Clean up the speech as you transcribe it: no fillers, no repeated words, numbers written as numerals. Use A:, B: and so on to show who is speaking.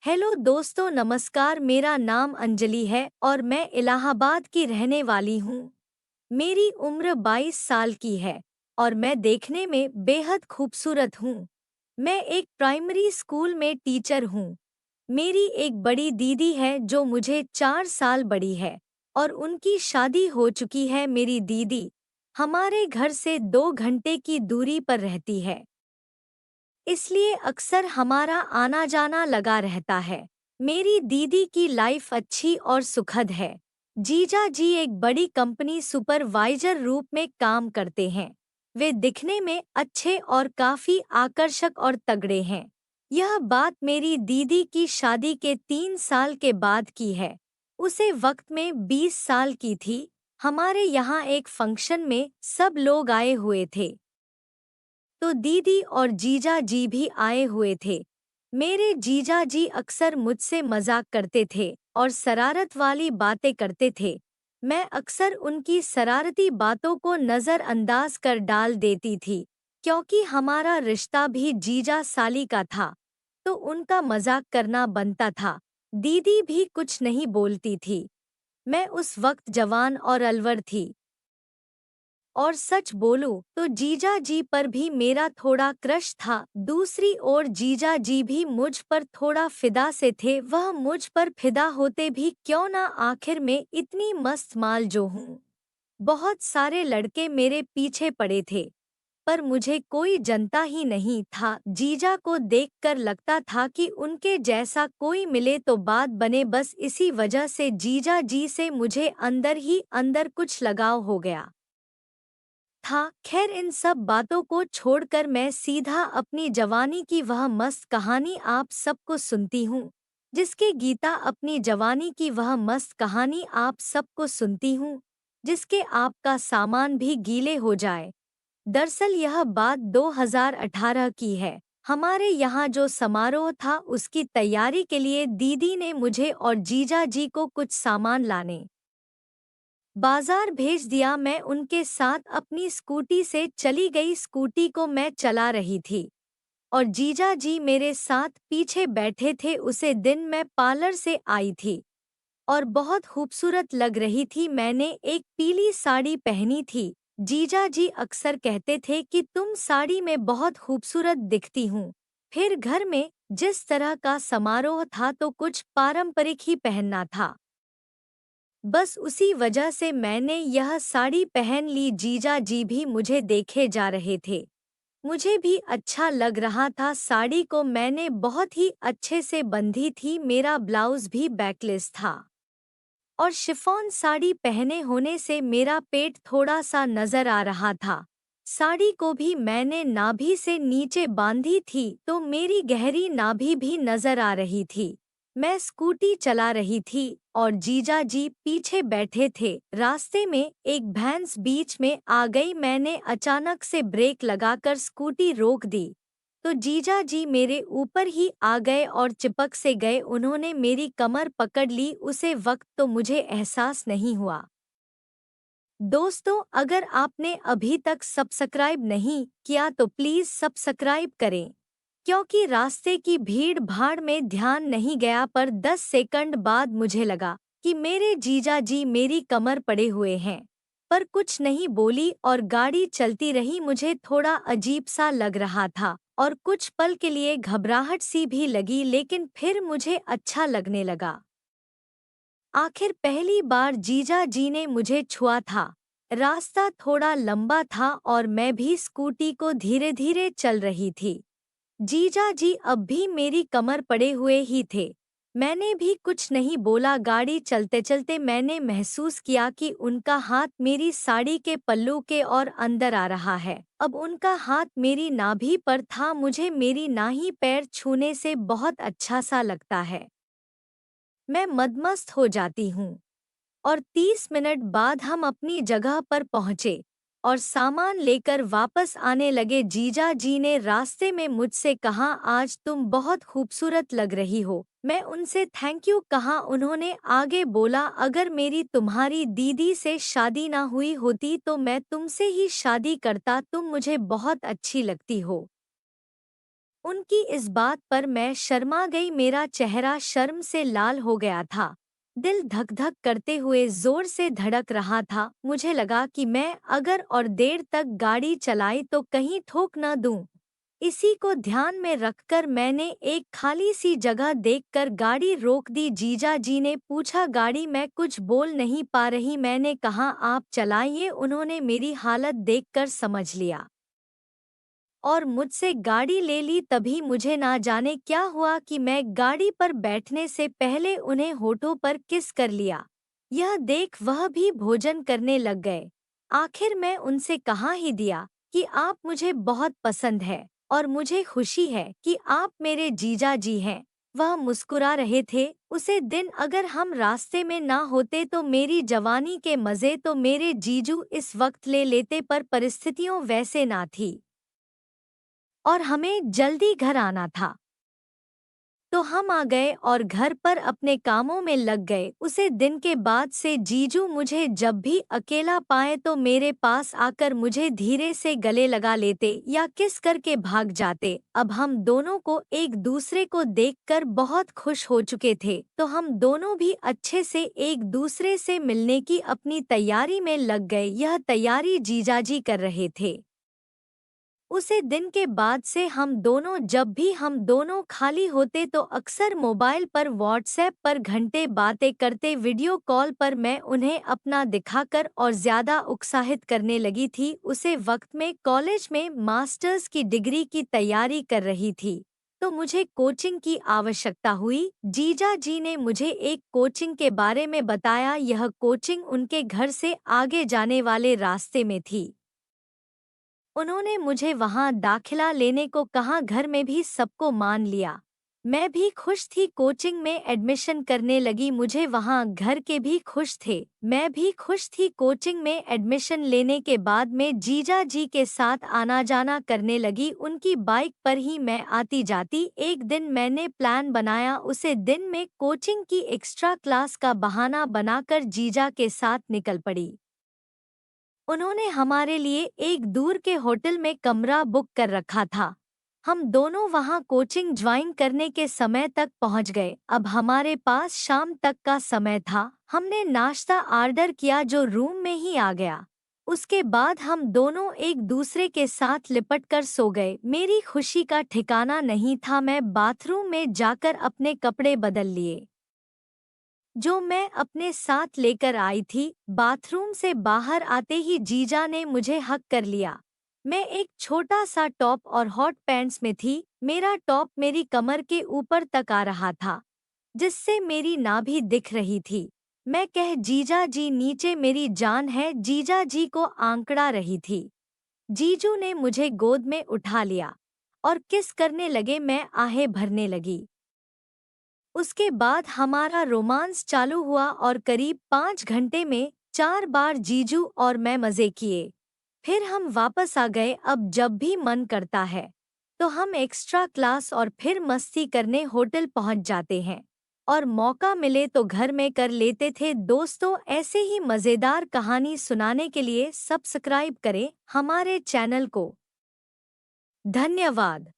A: Hello दोस्तों, नमस्कार। मेरा नाम अंजलि है और मैं इलाहाबाद की रहने वाली हूँ। मेरी उम्र 22 साल की है और मैं देखने में बेहद खूबसूरत हूँ। मैं एक प्राइमरी स्कूल में टीचर हूँ। मेरी एक बड़ी दीदी है जो मुझे 4 साल बड़ी है और उनकी शादी हो चुकी है। मेरी दीदी हमारे घर से 2 घंटे की दूरी पर रहती है, इसलिए अक्सर हमारा आना जाना लगा रहता है। मेरी दीदी की लाइफ अच्छी और सुखद है। जीजा जी एक बड़ी कंपनी सुपरवाइजर रूप में काम करते हैं। वे दिखने में अच्छे और काफी आकर्षक और तगड़े हैं। यह बात मेरी दीदी की शादी के 3 साल के बाद की है। उसे वक्त में 20 साल की थी। हमारे यहाँ एक फंक्शन में सब लोग आए हुए थे, तो दीदी और जीजा जी भी आए हुए थे। मेरे जीजा जी अक्सर मुझसे मजाक करते थे और शरारत वाली बातें करते थे। मैं अक्सर उनकी शरारती बातों को नज़रअंदाज कर डाल देती थी, क्योंकि हमारा रिश्ता भी जीजा साली का था, तो उनका मजाक करना बनता था। दीदी भी कुछ नहीं बोलती थी। मैं उस वक्त जवान और अलवर थी। और सच बोलूं तो जीजा जी पर भी मेरा थोड़ा क्रश था। दूसरी ओर जीजा जी भी मुझ पर थोड़ा फिदा से थे। वह मुझ पर फिदा होते भी क्यों ना, आखिर में इतनी मस्त माल जो हूँ। बहुत सारे लड़के मेरे पीछे पड़े थे, पर मुझे कोई जनता ही नहीं था। जीजा को देखकर लगता था कि उनके जैसा कोई मिले तो बात बने। बस इसी वजह से जीजा जी से मुझे अंदर ही अंदर कुछ लगाव हो गया था। खैर, इन सब बातों को छोड़कर मैं सीधा अपनी जवानी की वह मस्त कहानी आप सबको सुनती हूँ। जिसके गीता अपनी जवानी की वह मस्त कहानी आप सबको सुनती हूँ, जिसके आपका सामान भी गीले हो जाए। दरअसल यह बात 2018 की है। हमारे यहाँ जो समारोह था उसकी तैयारी के लिए दीदी ने मुझे और जीजा जी को कुछ सामान लाने बाजार भेज दिया। मैं उनके साथ अपनी स्कूटी से चली गई। स्कूटी को मैं चला रही थी और जीजा जी मेरे साथ पीछे बैठे थे। उसे दिन मैं पार्लर से आई थी और बहुत खूबसूरत लग रही थी। मैंने एक पीली साड़ी पहनी थी। जीजा जी अक्सर कहते थे कि तुम साड़ी में बहुत खूबसूरत दिखती हूँ। फिर घर में जिस तरह का समारोह था तो कुछ पारंपरिक ही पहनना था। बस उसी वजह से मैंने यह साड़ी पहन ली। जीजा जी भी मुझे देखे जा रहे थे। मुझे भी अच्छा लग रहा था। साड़ी को मैंने बहुत ही अच्छे से बंधी थी। मेरा ब्लाउज भी बैकलेस था और शिफॉन साड़ी पहने होने से मेरा पेट थोड़ा सा नजर आ रहा था। साड़ी को भी मैंने नाभि से नीचे बांधी थी, तो मेरी गहरी नाभि भी नजर आ रही थी। मैं स्कूटी चला रही थी और जीजा जी पीछे बैठे थे। रास्ते में एक भैंस बीच में आ गई। मैंने अचानक से ब्रेक लगाकर स्कूटी रोक दी, तो जीजा जी मेरे ऊपर ही आ गए और चिपक से गए। उन्होंने मेरी कमर पकड़ ली। उसे वक्त तो मुझे एहसास नहीं हुआ। दोस्तों, अगर आपने अभी तक सब्सक्राइब नहीं किया तो प्लीज सब्सक्राइब करें, क्योंकि रास्ते की भीड़ भाड़ में ध्यान नहीं गया। पर 10 सेकंड बाद मुझे लगा कि मेरे जीजा जी मेरी कमर पड़े हुए हैं, पर कुछ नहीं बोली और गाड़ी चलती रही। मुझे थोड़ा अजीब सा लग रहा था और कुछ पल के लिए घबराहट सी भी लगी, लेकिन फिर मुझे अच्छा लगने लगा। आखिर पहली बार जीजा जी ने मुझे छुआ था। रास्ता थोड़ा लंबा था और मैं भी स्कूटी को धीरे धीरे चल रही थी। जीजा जी अब भी मेरी कमर पड़े हुए ही थे। मैंने भी कुछ नहीं बोला। गाड़ी चलते चलते मैंने महसूस किया कि उनका हाथ मेरी साड़ी के पल्लू के और अंदर आ रहा है। अब उनका हाथ मेरी नाभि पर था। मुझे मेरी नाभि पैर छूने से बहुत अच्छा सा लगता है। मैं मदमस्त हो जाती हूँ और 30 मिनट बाद हम अपनी जगह पर पहुँचे और सामान लेकर वापस आने लगे। जीजा जी ने रास्ते में मुझसे कहा, आज तुम बहुत खूबसूरत लग रही हो। मैं उनसे थैंक यू कहा। उन्होंने आगे बोला, अगर मेरी तुम्हारी दीदी से शादी ना हुई होती तो मैं तुमसे ही शादी करता। तुम मुझे बहुत अच्छी लगती हो। उनकी इस बात पर मैं शर्मा गई, मेरा चेहरा शर्म से लाल हो गया था। दिल धक धक करते हुए जोर से धड़क रहा था। मुझे लगा कि मैं अगर और देर तक गाड़ी चलाई तो कहीं ठोक न दूं। इसी को ध्यान में रखकर मैंने एक खाली सी जगह देखकर गाड़ी रोक दी। जीजा जी ने पूछा गाड़ी, मैं कुछ बोल नहीं पा रही। मैंने कहा आप चलाइए। उन्होंने मेरी हालत देखकर समझ लिया और मुझसे गाड़ी ले ली। तभी मुझे ना जाने क्या हुआ कि मैं गाड़ी पर बैठने से पहले उन्हें होठों पर किस कर लिया। यह देख वह भी भोजन करने लग गए। आखिर मैं उनसे कहा ही दिया कि आप मुझे बहुत पसंद है और मुझे खुशी है कि आप मेरे जीजा जी हैं। वह मुस्कुरा रहे थे। उसे दिन अगर हम रास्ते में ना होते तो मेरी जवानी के मजे तो मेरे जीजू इस वक्त ले लेते, पर परिस्थितियों वैसे ना थी और हमें जल्दी घर आना था। तो हम आ गए और घर पर अपने कामों में लग गए। उसे दिन के बाद से जीजू मुझे जब भी अकेला पाए तो मेरे पास आकर मुझे धीरे से गले लगा लेते या किस करके भाग जाते। अब हम दोनों को एक दूसरे को देखकर बहुत खुश हो चुके थे, तो हम दोनों भी अच्छे से एक दूसरे से मिलने की अपनी तैयारी में लग गए। यह तैयारी जीजाजी कर रहे थे। उसे दिन के बाद से हम दोनों जब भी हम दोनों खाली होते तो अक्सर मोबाइल पर व्हाट्सएप पर घंटे बातें करते। वीडियो कॉल पर मैं उन्हें अपना दिखाकर और ज्यादा उत्साहित करने लगी थी। उसे वक्त में कॉलेज में मास्टर्स की डिग्री की तैयारी कर रही थी, तो मुझे कोचिंग की आवश्यकता हुई। जीजा जी ने मुझे एक कोचिंग के बारे में बताया। यह कोचिंग उनके घर से आगे जाने वाले रास्ते में थी। उन्होंने मुझे वहां दाखिला लेने को कहा। घर में भी सबको मान लिया। मैं भी खुश थी, कोचिंग में एडमिशन करने लगी। मुझे वहां घर के भी खुश थे, मैं भी खुश थी। कोचिंग में एडमिशन लेने के बाद में जीजा जी के साथ आना जाना करने लगी। उनकी बाइक पर ही मैं आती जाती। एक दिन मैंने प्लान बनाया, उसे दिन में कोचिंग की एक्स्ट्रा क्लास का बहाना बनाकर जीजा के साथ निकल पड़ी। उन्होंने हमारे लिए एक दूर के होटल में कमरा बुक कर रखा था। हम दोनों वहां कोचिंग ज्वाइन करने के समय तक पहुंच गए। अब हमारे पास शाम तक का समय था। हमने नाश्ता ऑर्डर किया जो रूम में ही आ गया। उसके बाद हम दोनों एक दूसरे के साथ लिपट कर सो गए। मेरी खुशी का ठिकाना नहीं था। मैं बाथरूम में जाकर अपने कपड़े बदल लिए जो मैं अपने साथ लेकर आई थी। बाथरूम से बाहर आते ही जीजा ने मुझे हक कर लिया। मैं एक छोटा सा टॉप और हॉट पैंट्स में थी। मेरा टॉप मेरी कमर के ऊपर तक आ रहा था, जिससे मेरी नाभि दिख रही थी। मैं कह जीजा जी नीचे मेरी जान है। जीजा जी को आंकड़ा रही थी। जीजू ने मुझे गोद में उठा लिया और किस करने लगे। मैं आहें भरने लगी। उसके बाद हमारा रोमांस चालू हुआ और करीब 5 घंटे में 4 बार जीजू और मैं मजे किए। फिर हम वापस आ गए। अब जब भी मन करता है तो हम एक्स्ट्रा क्लास और फिर मस्ती करने होटल पहुंच जाते हैं और मौका मिले तो घर में कर लेते थे। दोस्तों, ऐसे ही मजेदार कहानी सुनाने के लिए सब्सक्राइब करें हमारे चैनल को। धन्यवाद।